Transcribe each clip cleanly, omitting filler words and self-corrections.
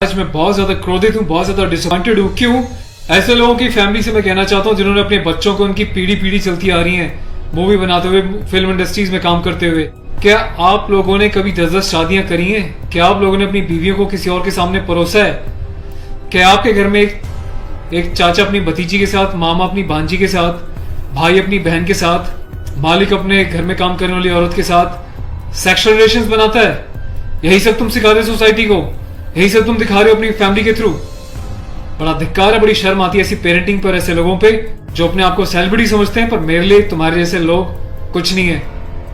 आज मैं बहुत ज्यादा क्रोधित हूँ, बहुत ज्यादा डिसअपॉइंटेड हूँ। क्यों? ऐसे लोगों की फैमिली से मैं कहना चाहता हूँ जिन्होंने अपने बच्चों को उनकी पीढ़ी पीढ़ी चलती आ रही है मूवी बनाते हुए, फिल्म इंडस्ट्रीज में काम करते हुए। क्या आप लोगों ने कभी 10-10 शादियां करी हैं? क्या आप लोगों ने अपनी बीवियों को किसी और के सामने परोसा है? क्या आपके घर में एक चाचा अपनी भतीजी के साथ, मामा अपनी भांजी के साथ, भाई अपनी बहन के साथ, मालिक अपने घर में काम करने वाली औरत के साथ सेक्सुअल रिलेशंस बनाता है? यही सब तुम सिखा रहे हो सोसाइटी को? यही सब तुम दिखा रहे हो अपनी फैमिली के थ्रू? बड़ा धिक्कार है, बड़ी शर्म आती है ऐसी पेरेंटिंग पर, ऐसे लोगों पे जो अपने आप को सेलिब्रिटी समझते हैं। पर मेरे लिए तुम्हारे जैसे लोग कुछ नहीं है,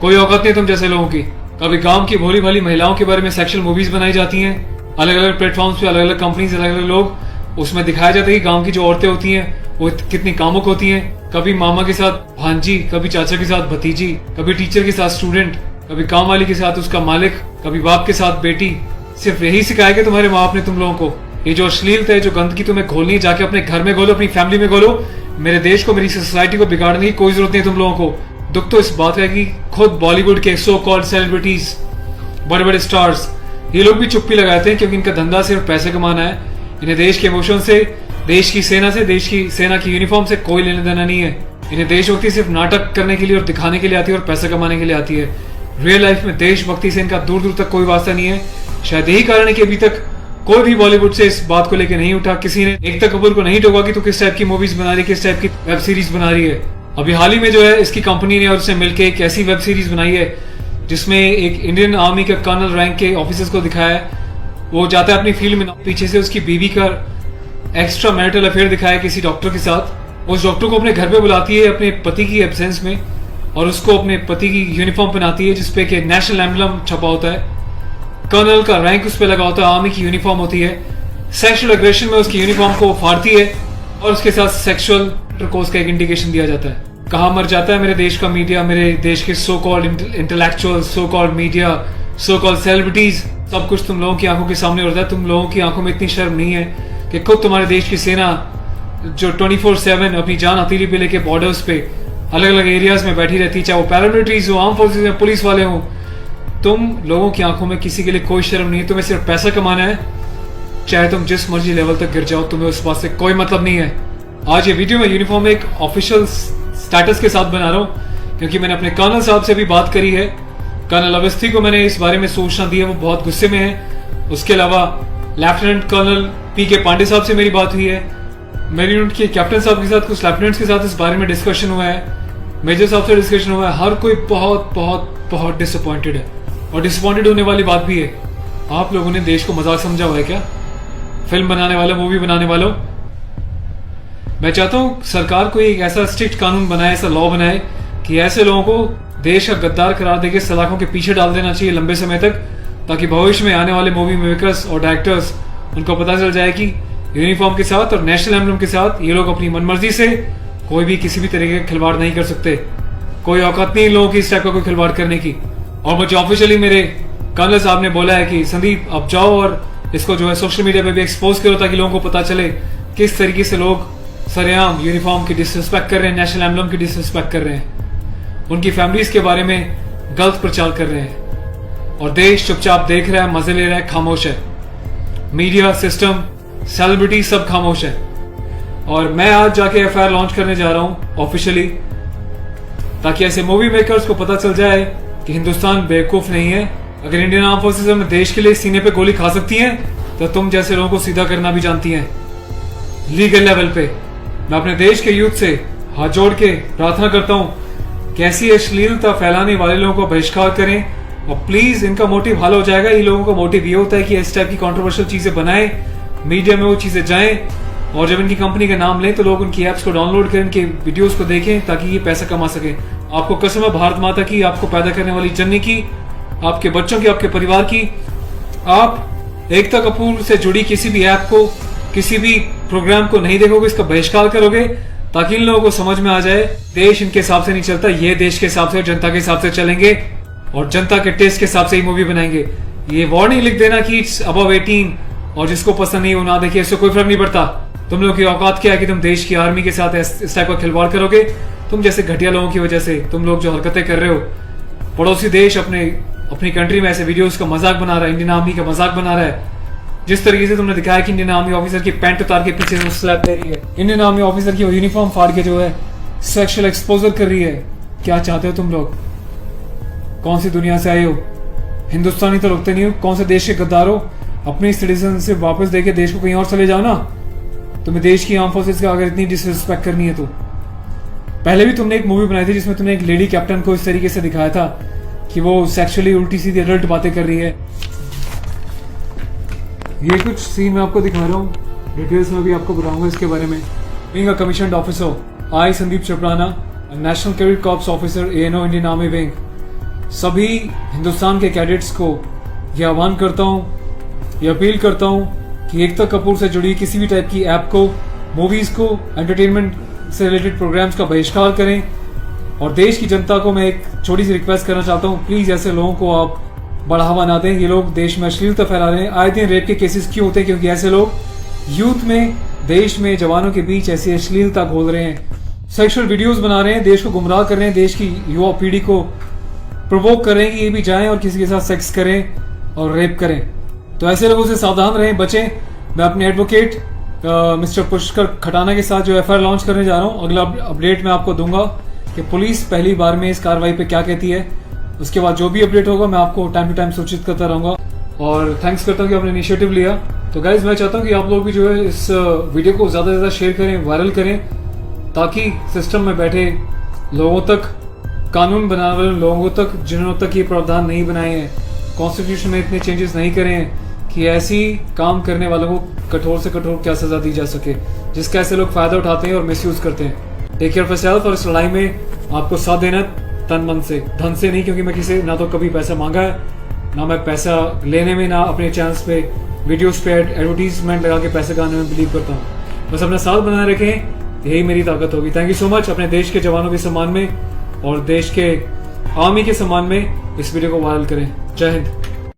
कोई औकात नहीं तुम जैसे लोगों की। कभी गांव की भोली भाली महिलाओं के बारे में सेक्सुअल मूवीज बनाई जाती हैं, अलग अलग प्लेटफॉर्म्स पे, अलग अलग कंपनीज, अलग अलग लोग, उसमें दिखाया जाता है कि गांव की जो औरतें होती हैं वो कितनी कामुक होती हैं। कभी मामा के साथ भांजी, कभी चाचा के साथ भतीजी, कभी टीचर के साथ स्टूडेंट, कभी काम वाली के साथ उसका मालिक, कभी बाप के साथ बेटी। सिर्फ यही सिखाया कि तुम्हारे माँ बाप ने तुम लोगों को? ये जो अश्लीलता है, जो गंदगी तुम्हें खोलनी है, जाके अपने घर में घोलो, अपनी फैमिली में घोलो। मेरे देश को, मेरी सोसाइटी को बिगाड़ने की कोई जरूरत नहीं है तुम लोगों को। दुख तो इस बात का है कि खुद बॉलीवुड के सो कॉल्ड सेलिब्रिटीज, बड़े बड़े स्टार्स, ये लोग भी चुप्पी लगाते हैं क्योंकि इनका धंधा सिर्फ पैसे कमाना है। इन्हें देश के इमोशन से, देश की सेना से, देश की सेना की यूनिफॉर्म से कोई लेना देना नहीं है। इन्हें देशभक्ति सिर्फ नाटक करने के लिए और दिखाने के लिए आती है और पैसा कमाने के लिए आती है। रियल लाइफ में देशभक्ति से इनका दूर दूर तक कोई वास्ता नहीं है। शायद यही कारण है कि अभी तक कोई भी बॉलीवुड से इस बात को लेकर नहीं उठा, किसी ने एकता कपूर को नहीं टोका कि तू किस टाइप की मूवीज बना रही है, किस टाइप की वेब सीरीज बना रही है। अभी हाल ही में जो है इसकी कंपनी ने और उसने मिलकर एक ऐसी वेब सीरीज बनाई है जिसमें एक इंडियन आर्मी के कर्नल रैंक के ऑफिसर्स को दिखाया है। वो जाता है अपनी फील्ड में, पीछे से उसकी बीवी का एक्स्ट्रा मैरिटल अफेयर दिखाया है किसी डॉक्टर के साथ। उस डॉक्टर को अपने घर पे बुलाती है अपने पति की एब्सेंस में और उसको अपने पति की यूनिफॉर्म पहनाती है जिसपे कि नेशनल एम्बलम छपा होता है, कर्नल का रैंक उस पर लगा होता है, आर्मी की यूनिफॉर्म होती है। सेक्सुअल एग्रेशन में उसकी यूनिफॉर्म को फाड़ती है और उसके साथ सेक्सुअल इंटरकोर्स का एक इंडिकेशन दिया जाता है। कहाँ मर जाता है मेरे देश का मीडिया, मेरे देश के so called intellectual, so called media, so called celebrities. सब कुछ तुम लोगों की आंखों के सामने होता है। तुम लोगों की आंखों में इतनी शर्म नहीं है कि खुद तुम्हारे देश की सेना जो 24/7 अपनी जान हथेली पे लेके बॉर्डर्स पे अलग अलग एरियाज में बैठी रहती है, चाहे वो पैरामिलिट्रीज हो, आर्म फोर्सेज में पुलिस वाले हो, तुम लोगों की आंखों में किसी के लिए कोई शर्म नहीं है। तुम्हें सिर्फ पैसा कमाना है, चाहे तुम जिस मर्जी लेवल तक गिर जाओ, तुम्हें उस बात से कोई मतलब नहीं है। आज ये वीडियो में यूनिफॉर्म एक ऑफिशियल स्टेटस के साथ बना रहा हूँ क्योंकि मैंने अपने कर्नल साहब से भी बात करी है। कर्नल अवस्थी को मैंने इस बारे में सूचना दी है, वो बहुत गुस्से में है। उसके अलावा लेफ्टिनेंट कर्नल पी.के. पांडे साहब से मेरी बात हुई है। मेरी यूनिट के कैप्टन साहब के साथ, कुछ लेफ्टिनेंट्स के साथ इस बारे में डिस्कशन हुआ है, मेजर साहब से डिस्कशन हुआ है। हर कोई बहुत बहुत बहुत डिसअपॉइंटेड है और डिसअपॉइंटेड होने वाली बात भी है। आप लोगों ने देश को मजाक समझा हुआ है क्या? फिल्म बनाने वालों, मूवी बनाने वालों, मैं चाहता हूँ सरकार को एक ऐसा स्ट्रिक्ट कानून बनाए, ऐसा लॉ बनाए कि ऐसे लोगों को देश का गद्दार करार देके सलाखों के पीछे डाल देना चाहिए लंबे समय तक, ताकि भविष्य में आने वाले मूवी मेकर्स और डायरेक्टर्स उनको पता चल जाए कि यूनिफॉर्म के साथ और नेशनल एम्बलम के साथ ये लोग अपनी मनमर्जी से कोई भी किसी भी तरीके का खिलवाड़ नहीं कर सकते। कोई औकात नहीं इन लोगों की इस टाइप का कोई खिलवाड़ करने की। और मुझे ऑफिशियली मेरे कर्नल साहब ने बोला है कि संदीप अब जाओ और इसको जो है सोशल मीडिया पे भी एक्सपोज करो ताकि लोगों को पता चले किस तरीके से लोग सरेआम यूनिफॉर्म की डिसरिस्पेक्ट कर रहे हैं, नेशनल एम्बलम की डिसरिस्पेक्ट कर रहे हैं, उनकी फैमिलीज के बारे में गलत प्रचार कर रहे हैं और देश चुपचाप देख रहा है, मजे ले रहा है, खामोश है। मीडिया, सिस्टम, सेलिब्रिटी सब खामोश है। और मैं आज जाके एफआईआर लॉन्च करने जा रहा हूं ऑफिशियली, ताकि ऐसे मूवी मेकर्स को पता चल जाए कि हिंदुस्तान बेवकूफ नहीं है। अगर इंडियन आर्म फोर्सेस अपने देश के लिए सीने पे गोली खा सकती हैं तो तुम जैसे लोगों को सीधा करना भी जानती हैं लीगल लेवल पे। मैं अपने देश के यूथ से हाथ जोड़ के प्रार्थना करता हूं कि ऐसी अश्लीलता फैलाने वाले लोगों को बहिष्कार करें और प्लीज, इनका मोटिव हल हो जाएगा। ये लोगों का मोटिव ये होता है कि इस टाइप की कंट्रोवर्शियल चीजें बनाएं, मीडिया में वो चीजें जाएं और जब इनकी कंपनी का नाम लें तो लोग उनकी एप्स को डाउनलोड करें, इनके वीडियोस को देखें ताकि ये पैसा कमा सके। आपको कसम है भारत माता की, आपको पैदा करने वाली जननी की, आपके बच्चों की, आपके परिवार की, आप एकता कपूर से जुड़ी किसी भी ऐप को, किसी भी प्रोग्राम को नहीं देखोगे, इसका बहिष्कार करोगे ताकि इन लोगों को समझ में आ जाए देश इनके हिसाब से नहीं चलता, ये देश के हिसाब से और जनता के हिसाब से चलेंगे और जनता के टेस्ट के हिसाब से ही मूवी बनाएंगे। ये वार्निंग लिख देना कि इट्स अबव 18 और जिसको पसंद नहीं वो ना देखिए, इससे कोई फर्क नहीं पड़ता। तुम लोग की औकात क्या है कि तुम देश की आर्मी के साथ इस टाइप का खिलवाड़ करोगे? तुम जैसे घटिया लोगों की वजह से तुम लोग जो हरकतें कर रहे हो, पड़ोसी देश अपनी कंट्री में ऐसे वीडियोस का मजाक बना रहा है, इंडियन आर्मी का मजाक बना रहा है, जिस तरीके से तुमने दिखाया कि इंडियन आर्मी ऑफिसर की पैंट उतार के पीछे से स्लैप दे रही है, इंडियन आर्मी ऑफिसर की यूनिफॉर्म फाड़ के जो है सेक्सुअल एक्सपोजर कर रही है, क्या चाहते हो तुम लोग? कौन सी दुनिया से आए हो? हिंदुस्तानी तो लगते नहीं हो, कौन से देश के गद्दार हो? अपनी सिटीजन से वापस देके देश को कहीं और चले जाओ ना। तुम्हें देश की आर्म फोर्सेस का अगर इतनी डिसरिस्पेक्ट करनी है तो। पहले भी तुमने एक मूवी बनाई थी जिसमें तुमने एक लेडी कैप्टन को इस तरीके से दिखाया था कि वो सेक्सुअली उल्टी सीधी एडल्ट बातें कर रही है। ये कुछ सीन मैं आपको दिखा रहा हूँ, डिटेल्स में भी आपको बताऊंगा इसके बारे में। Being a commissioned officer, I Sandeep चपराना, national cadet corps officer ANO Indian army wing, सभी हिंदुस्तान के कैडेट्स को ये आह्वान करता हूँ, ये अपील करता हूँ कि एकता कपूर से जुड़ी किसी भी टाइप की ऐप को, मूवीज को, एंटरटेनमेंट से रिलेटेड प्रोग्राम्स का बहिष्कार करें। और देश की जनता को मैं एक छोटी सी रिक्वेस्ट करना चाहता हूँ, प्लीज ऐसे लोगों को आप बढ़ावा ना दें। ये लोग देश में अश्लीलता फैला रहे हैं। आए दिन रेप के केसेस क्यों होते हैं? क्योंकि ऐसे लोग यूथ में, देश में, जवानों के बीच ऐसी अश्लीलता घोल रहे हैं, सेक्सुअल वीडियोस बना रहे हैं, देश को गुमराह कर रहे हैं, देश की युवा पीढ़ी को प्रोवोक कर रहे हैं कि ये भी जाएं और किसी के साथ सेक्स करें और रेप करें। तो ऐसे लोगों से सावधान रहें, बचें। मैं अपने एडवोकेट मिस्टर पुष्कर खटाना के साथ जो FIR लॉन्च करने जा रहा हूँ, अगला अपडेट मैं आपको दूंगा कि पुलिस पहली बार में इस कार्रवाई पे क्या कहती है। उसके बाद जो भी अपडेट होगा मैं आपको टाइम टू टाइम सूचित करता रहूंगा। और थैंक्स करता हूँ कि आपने इनिशिएटिव लिया। तो गाइज मैं चाहता हूँ कि आप लोग भी जो है इस वीडियो को ज़्यादा से ज़्यादा शेयर करें, वायरल करें, ताकि सिस्टम में बैठे लोगों तक, कानून बनाने वाले लोगों तक, जिन्होंने तक ये प्रावधान नहीं बनाए हैं, कॉन्स्टिट्यूशन में इतने चेंजेस नहीं करे हैं कि ऐसी काम करने वालों को कठोर से कठोर क्या सजा दी जा सके, जिसका ऐसे लोग फायदा उठाते हैं और मिसयूज करते हैं। Take care of yourself. और इस लड़ाई में आपको साथ देना तन मन से, धन से नहीं, क्योंकि मैं किसी ना तो कभी पैसा मांगा है, ना मैं पैसा लेने में, ना अपने चैनल्स पे वीडियोस पे एडवर्टीजमेंट लगा के पैसे कमाने में बिलीव करता हूँ। बस अपना साथ बनाए रखें, यही मेरी ताकत होगी। Thank you so much. अपने देश के जवानों के सम्मान में और देश के आर्मी के सम्मान में इस वीडियो को वायरल करें। जय हिंद।